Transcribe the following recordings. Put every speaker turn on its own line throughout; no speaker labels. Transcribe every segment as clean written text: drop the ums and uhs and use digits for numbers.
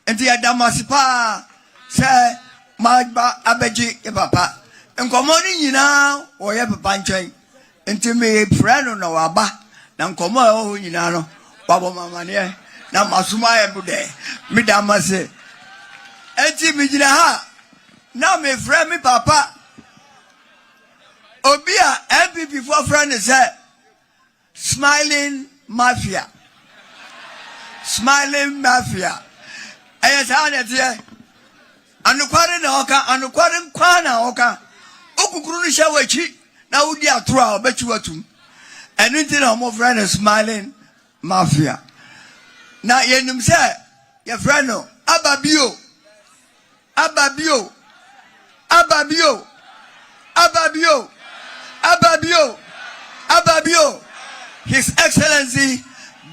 and the Adamasipa say my abeji papa and commoding you now or you have a punching into me friend no aba nan komo you know babo mama ne na masuma e bude me damase enti mi gina ha na me friend me papa obia MPP for friend say smiling mafia ayesa na tie anukware na oka anukware nkwa na oka okukuru ni hye wachi na wudi atoro a obachi watum enu nti na mo friend smiling mafia na yenum say your friend no ababio His Excellency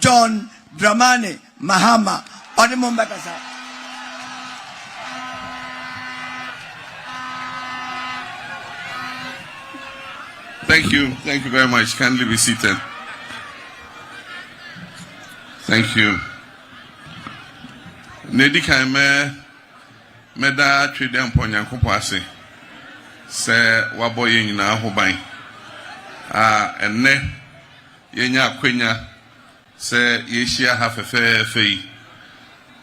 John Dramani Mahama Onimumbakasa.
Thank you very much. Kindly be seated. Thank you. Nedi kaime meda twede amponyankopo ase se wabo ye nyina hoban enne yenya akwenya se yeshia ha fefefe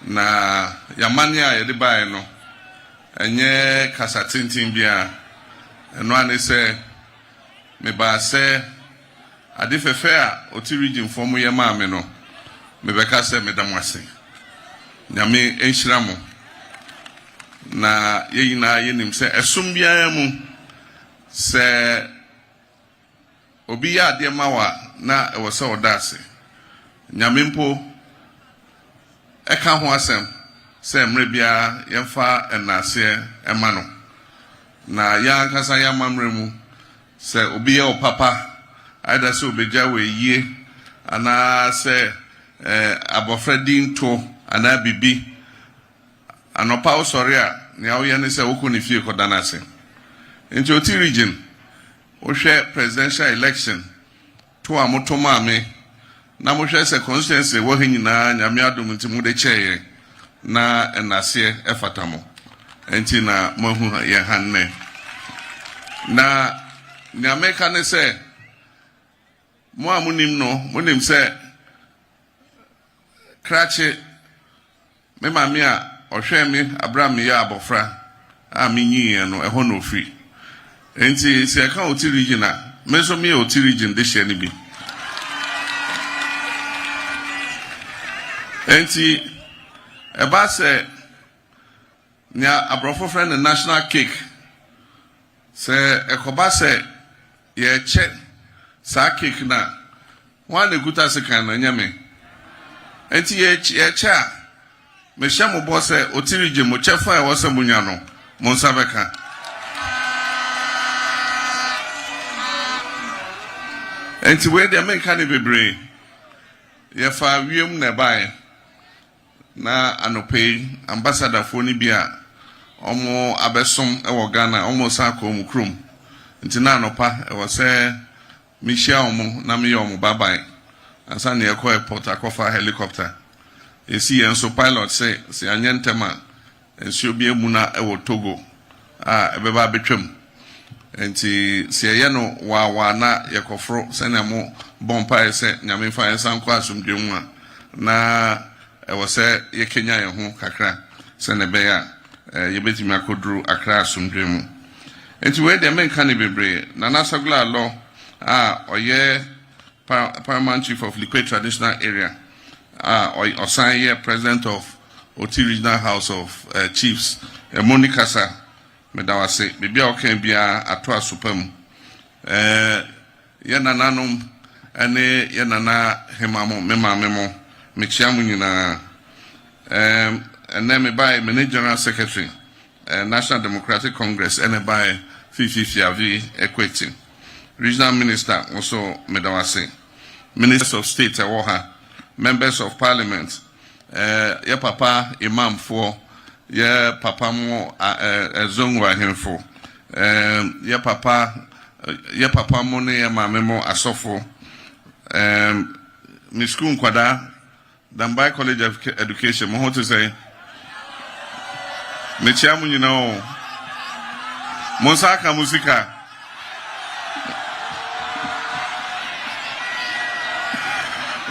na yamane a yede bae no enye kasa tintin bia eno ane se me ba se ade fefe a oti region form ye maame no me beka se medamwase nyame enhyira mo na yeyina yenim se esum bia mu se obi ya ade mawa na ewo se odase nyame mpo eka ho asem se mre bia yemfa enase ema no na ya nkasa ya mamre mu se obi ya opapa aida se obeja we yie ana se abofredin to ana bibi anopa osori a ne awo ye ne se woku ne fie koda na se enti oti region o hwe presidential election to amoto maame na mo hwe se constituency wo hanyina nyame adom nti mu de cheye na enase efatamo enti na mo hu ye hanne na nyame ka ne se mo amunim no mo nim se krache me maame a ohwe me Abraham ya abofra a menyi no eho no free enti se ka oti region a me so me oti region de hye ne bi enti eba se nya abrofo friend national cake se ekoba se ye che sa cake na wan eguta se kan na nyame enti ye che a me shamo bo se otirije mo chefa e wo se munya no mo nsabeka enti we de make kan bebre ye fa wiem na bae na anope ambassador fo ni bia omo abesom e wo Ghana omo sa ko mu krom enti na anopa e wo se mi shia omo na mi omo babae ansa na ye ko airport akofa helicopter esi enso pilot say se anyentema enso bi emuna e wo Togo ebeba betwam enti se ye no wa na ye kofro se na mo bompa se nyame fa ensan kwa asomdwemu a na e wo se ye Kenya ye ho kakra se ne be ya ye betimi akoduru akra asomdwemu enti we de menka ne bebre na nasagula law oye paramount chief of Liquid traditional area or sign here president of Oti Regional House of Chiefs Monica Sa medawase bibia okan bia ato asopam ye nananom ene ye nana hemamo memamemo mechiamu nyina ene me by general secretary National Democratic Congress ene by Fifi Equity regional minister also medawase ministers of state ewoha members of parliament ye papa imam for ye papa mo ezongwa hemfo ye papa mo ne ye mame mo asofo mi school kwada Dambai College of Education mo to say Mechiamu nyina Monsaka musika.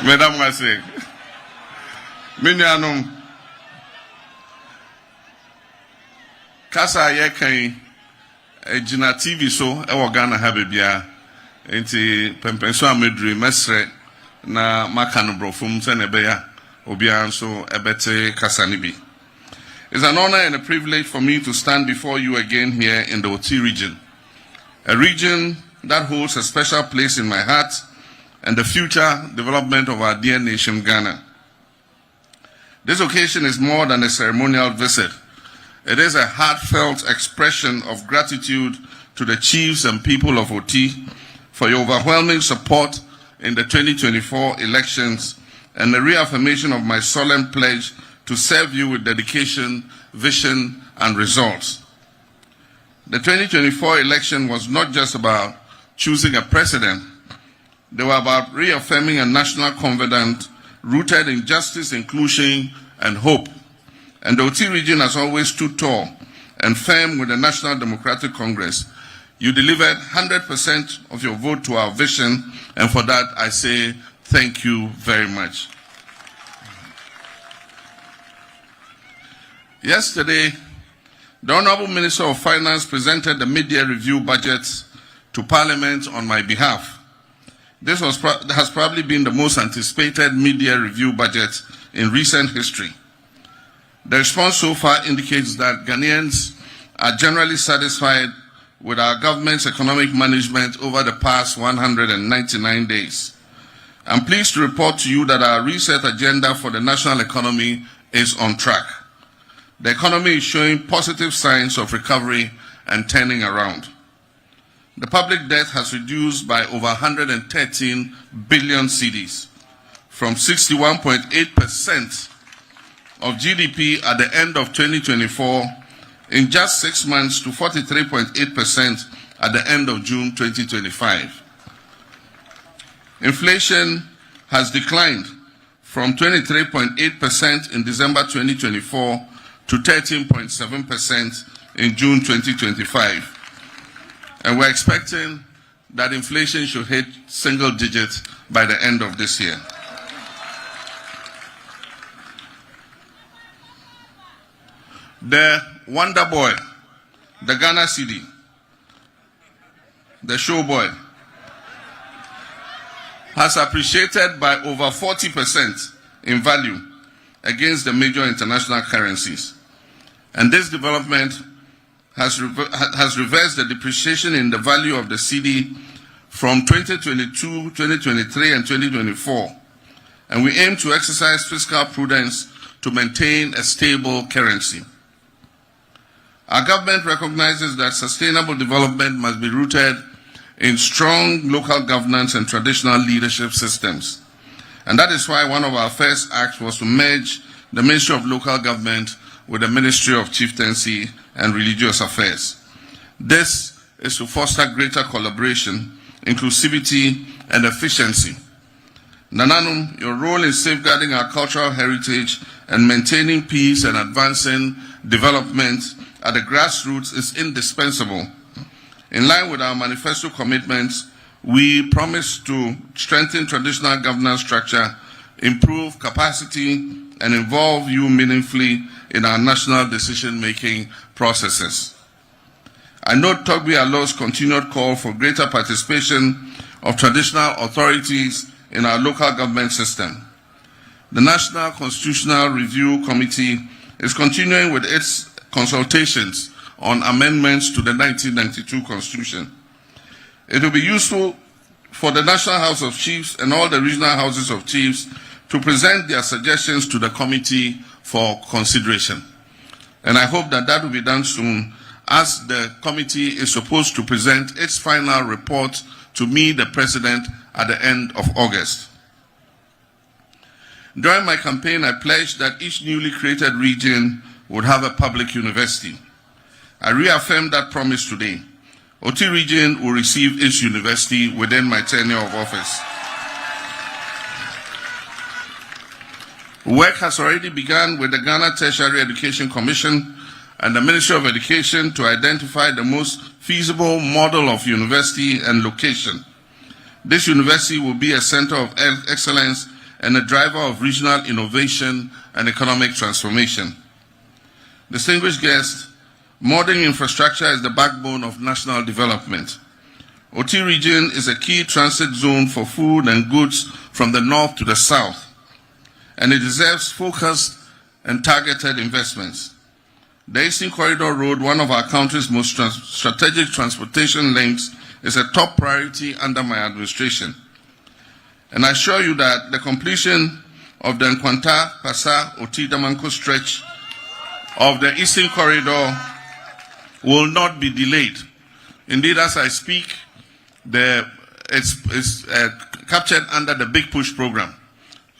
Madam Wase. Minyanum. Kasa yekan ejina TV so ewo Ghana ha bebia. Enti pempenso amedri mesre na maka no brofum se na beya obia nso ebete kasa ni bi. It's an honor and a privilege for me to stand before you again here in the Oti region, a region that holds a special place in my heart and the future development of our dear nation, Ghana. This occasion is more than a ceremonial visit. It is a heartfelt expression of gratitude to the chiefs and people of Oti for your overwhelming support in the 2024 elections and the reaffirmation of my solemn pledge to serve you with dedication, vision, and results. The 2024 election was not just about choosing a president. They were about reaffirming a national confidence rooted in justice, inclusion, and hope. And the Oti region has always stood tall and firm with the National Democratic Congress. You delivered 100% of your vote to our vision, and for that I say thank you very much. Yesterday, the Honorable Minister of Finance presented the mid-year review budget to Parliament on my behalf. This has probably been the most anticipated mid-year review budget in recent history. The response so far indicates that Ghanaians are generally satisfied with our government's economic management over the past 199 days. I'm pleased to report to you that our reset agenda for the national economy is on track. The economy is showing positive signs of recovery and turning around. The public debt has reduced by over 113 billion cedis, from 61.8% of GDP at the end of 2024 in just 6 months to 43.8% at the end of June 2025. Inflation has declined from 23.8% in December 2024 to 13.7% in June 2025. And we're expecting that inflation should hit single digits by the end of this year. The Wonder Boy, the Ghana cedi, the show boy, has appreciated by over 40% in value against the major international currencies. And this development has reversed the depreciation in the value of the cedi from 2022, 2023, and 2024. And we aim to exercise fiscal prudence to maintain a stable currency. Our government recognizes that sustainable development must be rooted in strong local governance and traditional leadership systems. And that is why one of our first acts was to merge the Ministry of Local Government with the Ministry of Chieftaincy and Religious Affairs. This is to foster greater collaboration, inclusivity, and efficiency. Nananum, your role in safeguarding our cultural heritage and maintaining peace and advancing development at the grassroots is indispensable. In line with our manifesto commitments, we promise to strengthen traditional governance structure, improve capacity, and involve you meaningfully in our national decision-making processes. I note Togbi Alor's continued call for greater participation of traditional authorities in our local government system. The National Constitutional Review Committee is continuing with its consultations on amendments to the 1992 Constitution. It will be useful for the National House of Chiefs and all the regional houses of chiefs to present their suggestions to the committee for consideration. And I hope that that will be done soon, as the committee is supposed to present its final report to me, the President, at the end of August. During my campaign, I pledged that each newly created region would have a public university. I reaffirm that promise today. Oti region will receive its university within my tenure of office. Work has already begun with the Ghana Tertiary Education Commission and the Ministry of Education to identify the most feasible model of university and location. This university will be a center of excellence and a driver of regional innovation and economic transformation. Distinguished guests, modern infrastructure is the backbone of national development. OT region is a key transit zone for food and goods from the north to the south, and it deserves focused and targeted investments. The Eastern Corridor Road, one of our country's most strategic transportation links, is a top priority under my administration. And I assure you that the completion of the Nkwanta, Pasa, Oti, Damanko stretch of the Eastern Corridor will not be delayed. Indeed, as I speak, it's captured under the Big Push program,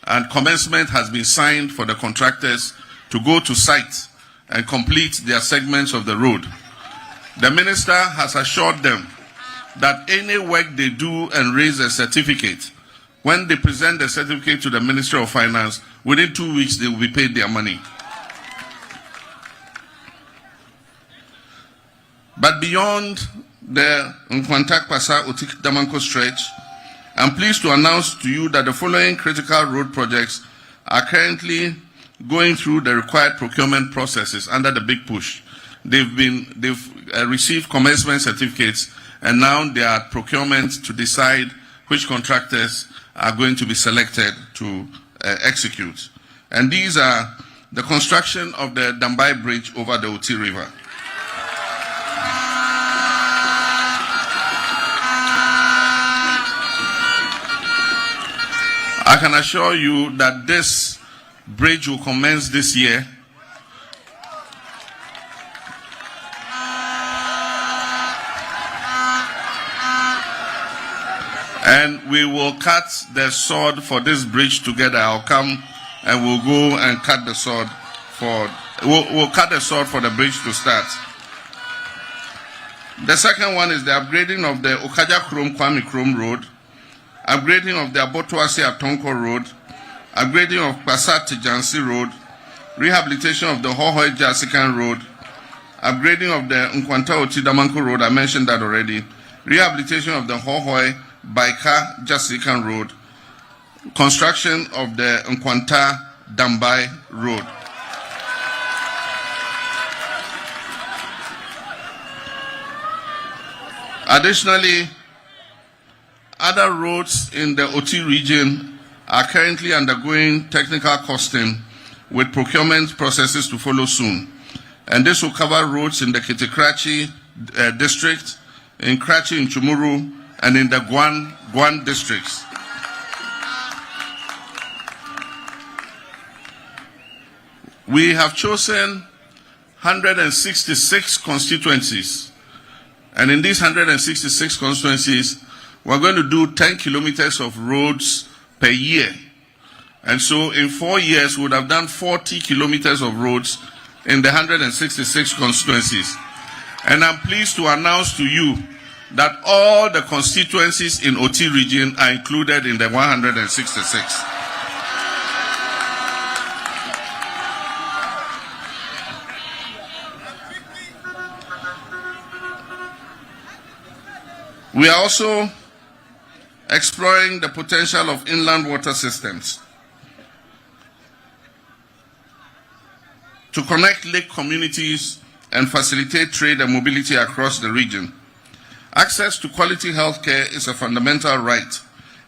and commencement has been signed for the contractors to go to site and complete their segments of the road. The minister has assured them that any work they do and raise a certificate, when they present the certificate to the Ministry of Finance, within 2 weeks they will be paid their money. But beyond the Nkwantak Pasa Otik Damanko stretch, I'm pleased to announce to you that the following critical road projects are currently going through the required procurement processes under the Big Push. They've received commencement certificates, and now they are procurement to decide which contractors are going to be selected to execute. And these are the construction of the Dambai Bridge over the Oti River. I can assure you that this bridge will commence this year. And we will cut the sword for this bridge together. I'll come and we'll go and cut the sword for, we'll cut the sword for the bridge to start. The second one is the upgrading of the Okaja Krom Kwame Krom Road, upgrading of the Abotuase Atonko Road, upgrading of Pasat Jansi Road, rehabilitation of the Hohoi Jasikan Road, upgrading of the Nkwanta Oti Damanko Road, I mentioned that already, rehabilitation of the Hohoi Baika Jasikan Road, construction of the Nkwanta Dambai Road. Additionally, other roads in the Oti region are currently undergoing technical costing with procurement processes to follow soon. And this will cover roads in the Kitikrachi district, in Krachi, in Chumuru, and in the Guan districts. We have chosen 166 constituencies. And in these 166 constituencies, we're going to do 10 kilometers of roads per year. And so in 4 years, we would have done 40 kilometers of roads in the 166 constituencies. And I'm pleased to announce to you that all the constituencies in Oti region are included in the 166. We are also exploring the potential of inland water systems to connect lake communities and facilitate trade and mobility across the region. Access to quality healthcare is a fundamental right,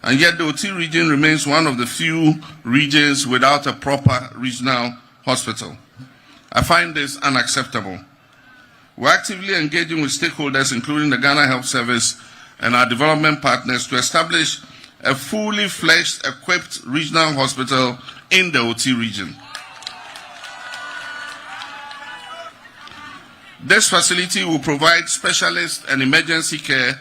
and yet the Oti region remains one of the few regions without a proper regional hospital. I find this unacceptable. We're actively engaging with stakeholders, including the Ghana Health Service and our development partners, to establish a fully fledged, equipped regional hospital in the Oti region. This facility will provide specialist and emergency care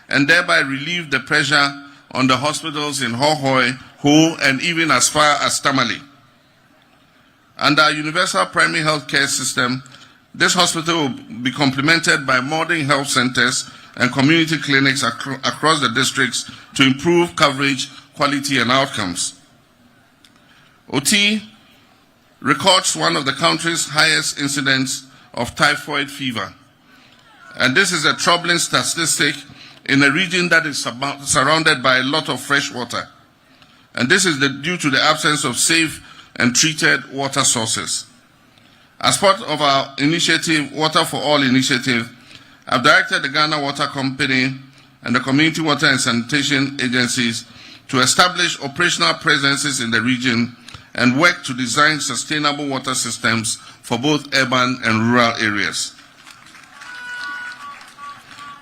and thereby relieve the pressure on the hospitals in Hohoi, Ho, and even as far as Tamale. Under our universal primary health care system, this hospital will be complemented by modern health centers and community clinics across the districts to improve coverage, quality, and outcomes. Oti records one of the country's highest incidence of typhoid fever. And this is a troubling statistic in a region that is surrounded by a lot of fresh water. And this is due to the absence of safe and treated water sources. As part of our initiative, Water for All initiative, I've directed the Ghana Water Company and the Community Water and Sanitation Agencies to establish operational presences in the region and work to design sustainable water systems for both urban and rural areas.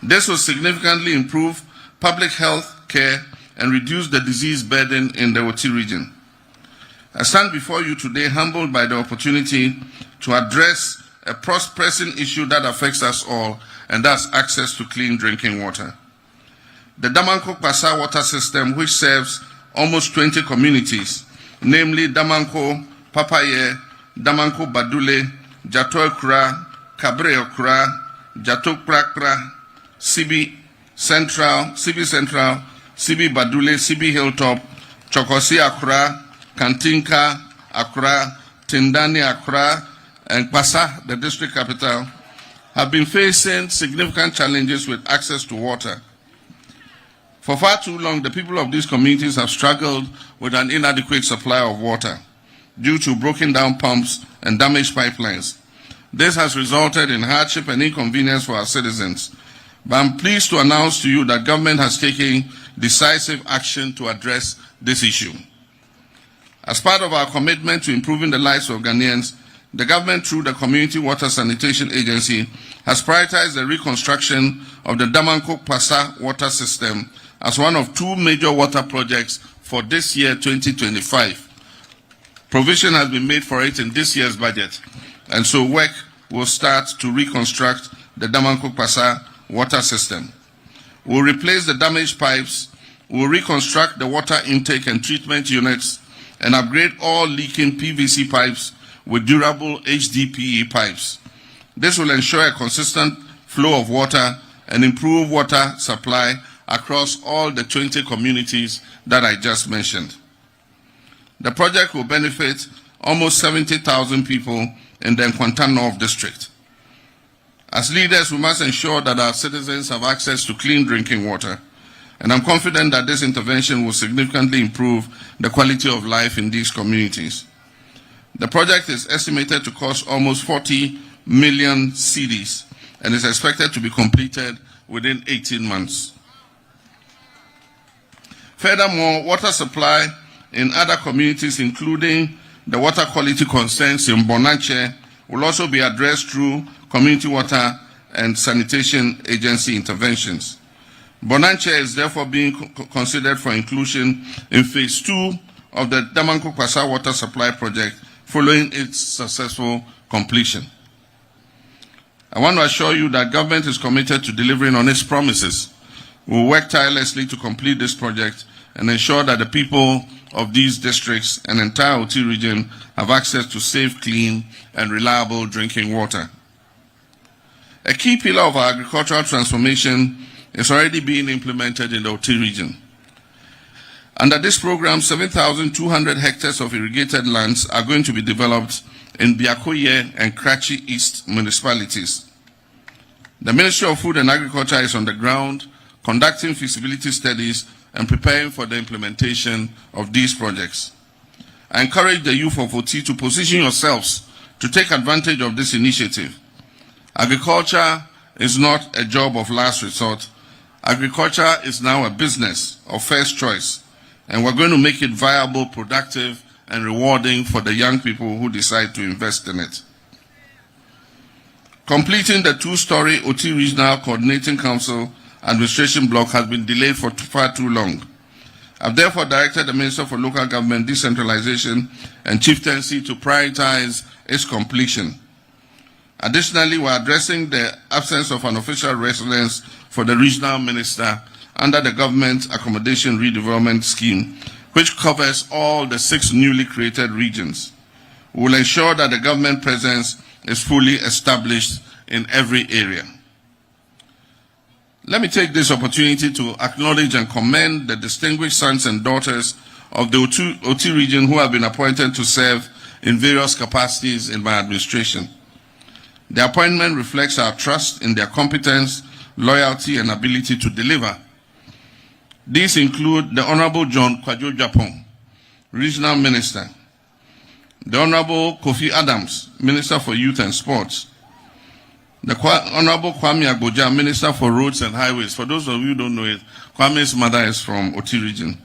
This will significantly improve public health care and reduce the disease burden in the Oti region. I stand before you today humbled by the opportunity to address a pressing issue that affects us all, and that's access to clean drinking water. The Damanko Pasa water system, which serves almost 20 communities, namely Damanko, Papaye, Damanko Badule, Jato Okra, Kabre Okra, Jato Prakra, CB Central, CB Badule, CB Hilltop, Chokosi Accra, Kantinka Accra, Tindani Accra, and Pasa, the district capital, have been facing significant challenges with access to water. For far too long, the people of these communities have struggled with an inadequate supply of water due to broken down pumps and damaged pipelines. This has resulted in hardship and inconvenience for our citizens. But I'm pleased to announce to you that government has taken decisive action to address this issue. As part of our commitment to improving the lives of Ghanaians, the government, through the Community Water Sanitation Agency, has prioritized the reconstruction of the Damanko Pasa water system as one of two major water projects for this year, 2025. Provision has been made for it in this year's budget, and so work will start to reconstruct the Damanko Pasa water system. We'll replace the damaged pipes, we'll reconstruct the water intake and treatment units, and upgrade all leaking PVC pipes with durable HDPE pipes. This will ensure a consistent flow of water and improve water supply across all the 20 communities that I just mentioned. The project will benefit almost 70,000 people in the Nkwanta North District. As leaders, we must ensure that our citizens have access to clean drinking water, and I'm confident that this intervention will significantly improve the quality of life in these communities. The project is estimated to cost almost 40 million cedis and is expected to be completed within 18 months. Furthermore, water supply in other communities, including the water quality concerns in Bonanche, will also be addressed through Community Water and Sanitation Agency interventions. Bonanche is therefore being considered for inclusion in Phase 2 of the Damanko Pasa water supply project following its successful completion. I want to assure you that government is committed to delivering on its promises. We will work tirelessly to complete this project and ensure that the people of these districts and entire Oti region have access to safe, clean, and reliable drinking water. A key pillar of our agricultural transformation is already being implemented in the Oti region. Under this program, 7,200 hectares of irrigated lands are going to be developed in Biakoye and Krachi East municipalities. The Ministry of Food and Agriculture is on the ground, conducting feasibility studies and preparing for the implementation of these projects. I encourage the youth of Oti to position yourselves to take advantage of this initiative. Agriculture is not a job of last resort. Agriculture is now a business of first choice, and we're going to make it viable, productive, and rewarding for the young people who decide to invest in it. Completing the two-story Oti Regional Coordinating Council administration block has been delayed for far too long. I've therefore directed the Minister for Local Government, Decentralization and Chieftaincy to prioritize its completion. Additionally, we're addressing the absence of an official residence for the regional minister under the Government Accommodation Redevelopment Scheme, which covers all the 6 newly created regions. We will ensure that the government presence is fully established in every area. Let me take this opportunity to acknowledge and commend the distinguished sons and daughters of the Oti region who have been appointed to serve in various capacities in my administration. The appointment reflects our trust in their competence, loyalty, and ability to deliver. These include the Honorable John Kwajo Japon, Regional Minister, the Honorable Kofi Adams, Minister for Youth and Sports, the Honorable Kwame Agboja, Minister for Roads and Highways. For those of you who don't know it, Kwame's mother is from Oti region.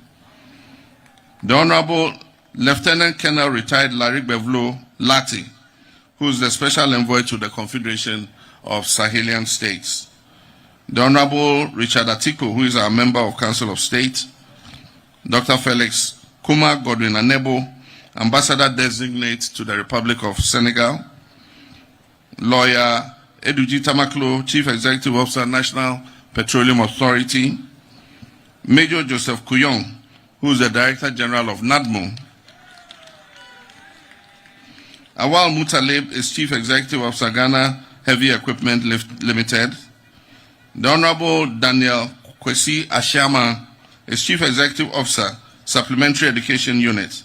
The Honorable Lieutenant Colonel retired Larry Bevlo Lati, who is the Special Envoy to the Confederation of Sahelian States. The Honorable Richard Atiko, who is our Member of Council of State. Dr. Felix Kuma Godwin Anebo, Ambassador Designate to the Republic of Senegal. Lawyer Eduji Tamaklo, Chief Executive Officer, National Petroleum Authority. Major Joseph Kuyong, who is the Director General of NADMO. Awal Mutalib is Chief Executive Officer, Ghana Heavy Equipment Limited. The Honorable Daniel Kwesi Ashama is Chief Executive Officer, Supplementary Education Unit.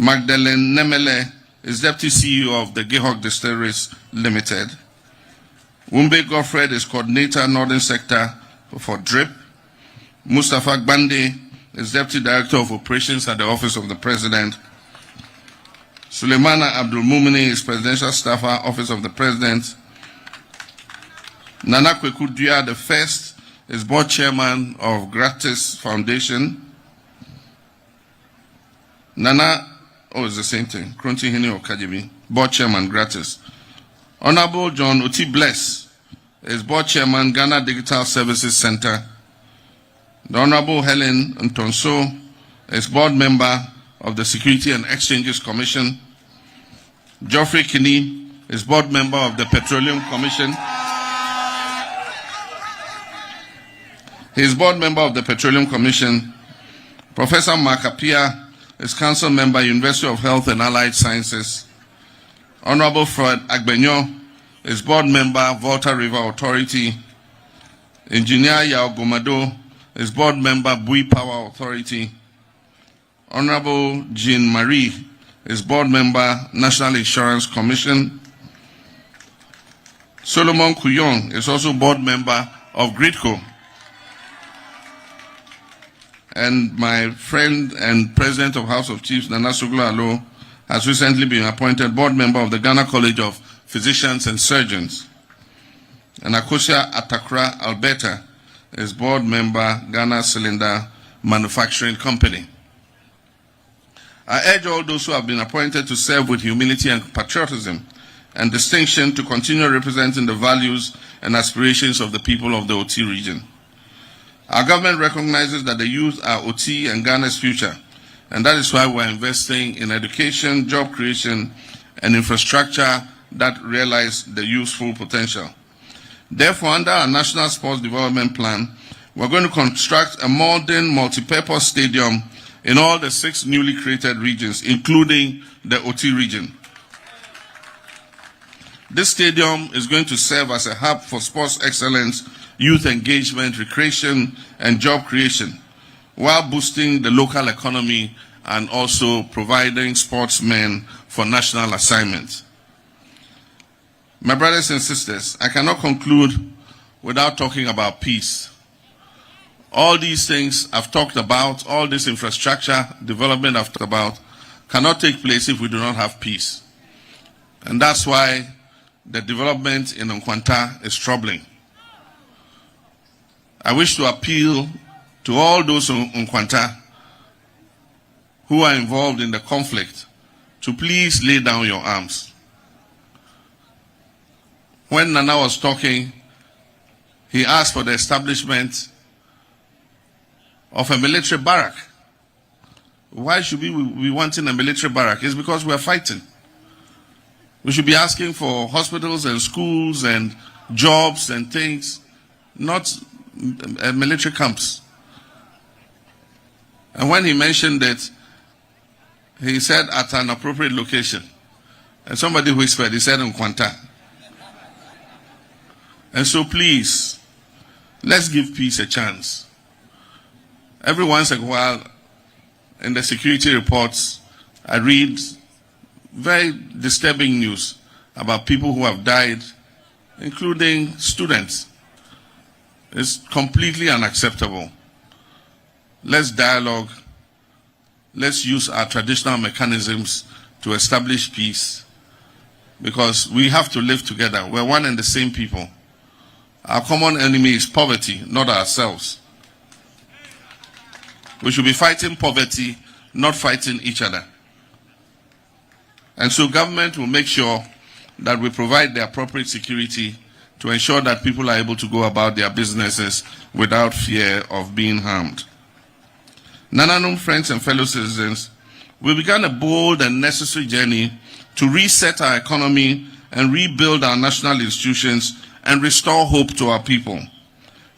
Magdalene Nemele is Deputy CEO of the Gihok Distilleries Limited. Wumbe Goffred is Coordinator, Northern Sector for DRIP. Mustafa Gbande is Deputy Director of Operations at the Office of the President. Suleimana Abdul Mumini is Presidential Staffer, Office of the President. Nana Kwekudia the First is Board Chairman of Gratis Foundation. It's the same thing. Kronti Hini Okajibi, Board Chairman, Gratis. Honorable John Oti Bless is Board Chairman, Ghana Digital Services Center. The Honorable Helen Ntonso is Board Member of the Security and Exchanges Commission. Geoffrey Kinney is Board Member of the Petroleum Commission. He is Board Member of the Petroleum Commission. Professor Mark Appiah is Council Member, University of Health and Allied Sciences. Honorable Fred Agbenyo is Board Member, Volta River Authority. Engineer Yao Gomado is Board Member, Bui Power Authority. Honorable Jean Marie is Board Member, National Insurance Commission. Solomon Kuyong is also Board Member of GRIDCO. And my friend and President of House of Chiefs, Nana Suglo Alo, has recently been appointed Board Member of the Ghana College of Physicians and Surgeons. And Akosia Atakra Alberta is Board Member, Ghana Cylinder Manufacturing Company. I urge all those who have been appointed to serve with humility and patriotism and distinction to continue representing the values and aspirations of the people of the OT region. Our government recognizes that the youth are OT and Ghana's future, and that is why we're investing in education, job creation, and infrastructure that realize the youth's full potential. Therefore, under our National Sports Development Plan, we're going to construct a modern multi-purpose stadium in all the 6 newly created regions, including the OT region. This stadium is going to serve as a hub for sports excellence, youth engagement, recreation, and job creation, while boosting the local economy and also providing sportsmen for national assignments. My brothers and sisters, I cannot conclude without talking about peace. All these things I've talked about, all this infrastructure development I've talked about, cannot take place if we do not have peace. And that's why the development in Nkwanta is troubling. I wish to appeal to all those in Nkwanta who are involved in the conflict to please lay down your arms. When Nana was talking, he asked for the establishment of a military barrack. Why should we be wanting a military barrack? It's because we are fighting. We should be asking for hospitals and schools and jobs and things, not military camps. And when he mentioned it, he said at an appropriate location. And somebody whispered, he said Nkwanta. And so please, let's give peace a chance. Every once in a while, in the security reports, I read very disturbing news about people who have died, including students. It's completely unacceptable. Let's dialogue. Let's use our traditional mechanisms to establish peace, because we have to live together. We're one and the same people. Our common enemy is poverty, not ourselves. We should be fighting poverty, not fighting each other. And so government will make sure that we provide the appropriate security to ensure that people are able to go about their businesses without fear of being harmed. Nananum friends and fellow citizens, we began a bold and necessary journey to reset our economy and rebuild our national institutions and restore hope to our people.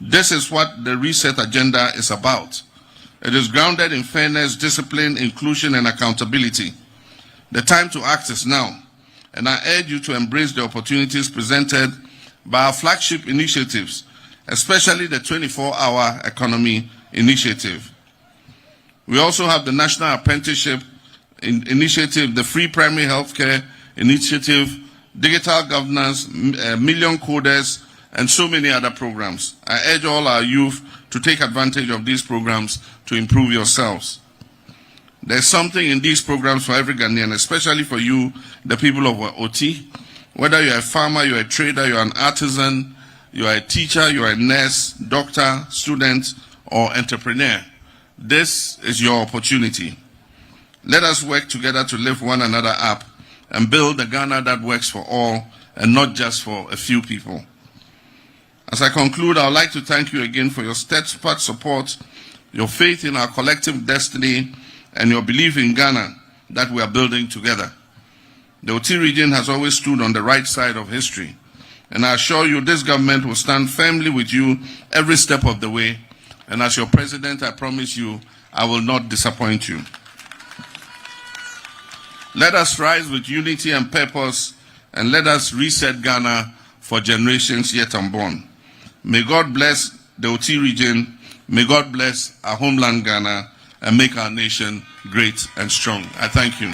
This is what the reset agenda is about. It is grounded in fairness, discipline, inclusion, and accountability. The time to act is now, and I urge you to embrace the opportunities presented by our flagship initiatives, especially the 24-hour economy initiative. We also have the National Apprenticeship Initiative, the Free Primary Healthcare Initiative, Digital Governance, Million Coders, and so many other programs. I urge all our youth to take advantage of these programs to improve yourselves. There's something in these programs for every Ghanaian, especially for you, the people of OT. Whether you're a farmer, you're a trader, you're an artisan, you're a teacher, you're a nurse, doctor, student, or entrepreneur, this is your opportunity. Let us work together to lift one another up and build a Ghana that works for all and not just for a few people. As I conclude, I would like to thank you again for your steadfast support, your faith in our collective destiny, and your belief in Ghana that we are building together. The OT region has always stood on the right side of history, and I assure you this government will stand firmly with you every step of the way, and as your president, I promise you, I will not disappoint you. Let us rise with unity and purpose, and let us reset Ghana for generations yet unborn. May God bless the OT region, may God bless our homeland Ghana, and make our nation great and strong. I thank you.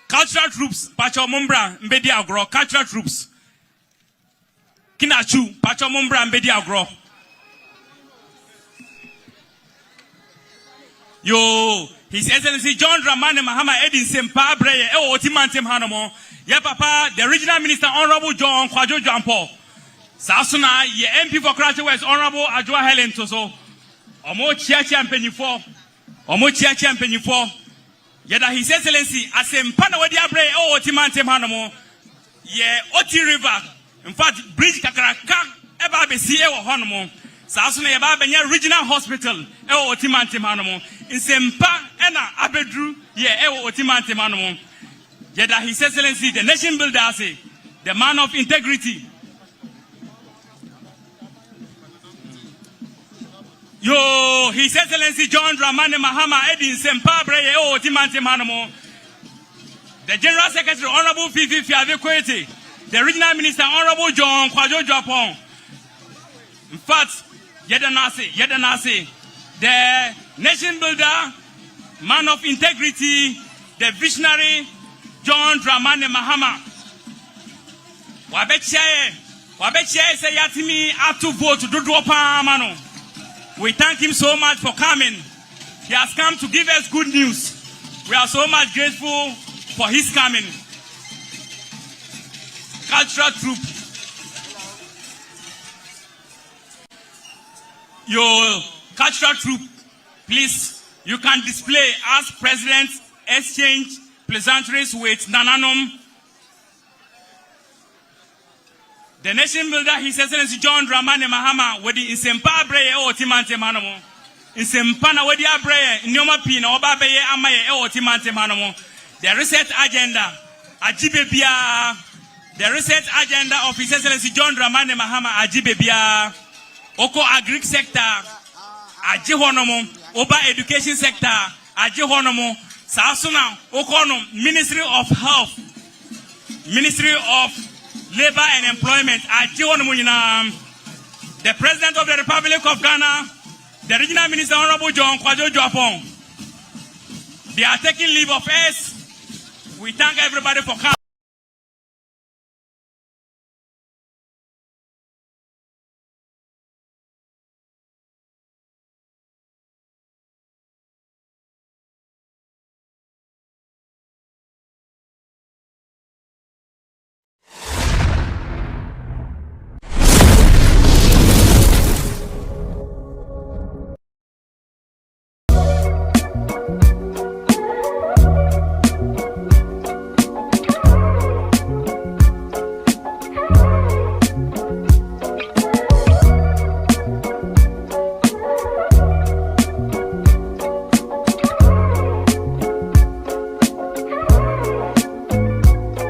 Cultural troops, Pacho Mumbra, Mbedi Agro, cultural troops. Kinachu, Pacho Mumbra, Mbedi Agro. Yo, His Excellency John Dramani Mahama Edin Sempa Breye, Otimantem Hanamo, Ya Papa, the Regional Minister Honorable John Kwajo Jampo. Sasuna, ye MP for Cratchit West, Honorable Ajwa Helen Toso. Omo Chiachi and Penny 4. Omo Chiachi and Penny 4. Yada His Excellency asempana wadi abre o Otimantem Hanamo ye Oti River. In fact, bridge kakaraka eba besi e wo honomo. Saasuna ye ba benya regional hospital e wo Otimantem Hanamo. Insempa ena abedru ye e wo Otimantem Hanamo. Yada His Excellency the nation builder say the man of integrity. Yo, His Excellency John Dramani Mahama Edin Sempa Breye O Otimantem Hanamo. The General Secretary Honorable Fifi Fiave Kwete. The Regional Minister Honorable John Kwajo Japon. In fact, Yedanase, the nation builder, man of integrity, the visionary John Dramani Mahama. Wabechaye say yatimi atu vote do mano. We thank him so much for coming. He has come to give us good news. We are so much grateful for his coming. Cultural troop. Your cultural troop, please, you can display as president, exchange pleasantries with Nananum. The nation builder, His Excellency John Dramani Mahama, with the Insempa Breye or Timante Manamo. Insempana with the Abreye, Nyoma Pina, Obabe Amaye or Timante Manamo. The reset agenda, Ajibebia, the reset agenda of His Excellency John Dramani Mahama, Ajibebia, Oko Agric sector, Ajihonomo, Oba education sector, Ajihonomo, Sasuna, Okono, Ministry of Health, Ministry of Labor and Employment, Ajihonomo, the President of the Republic of Ghana, the Regional Minister Honorable John Kwajo Joapong. They are taking leave of us. We thank everybody for coming.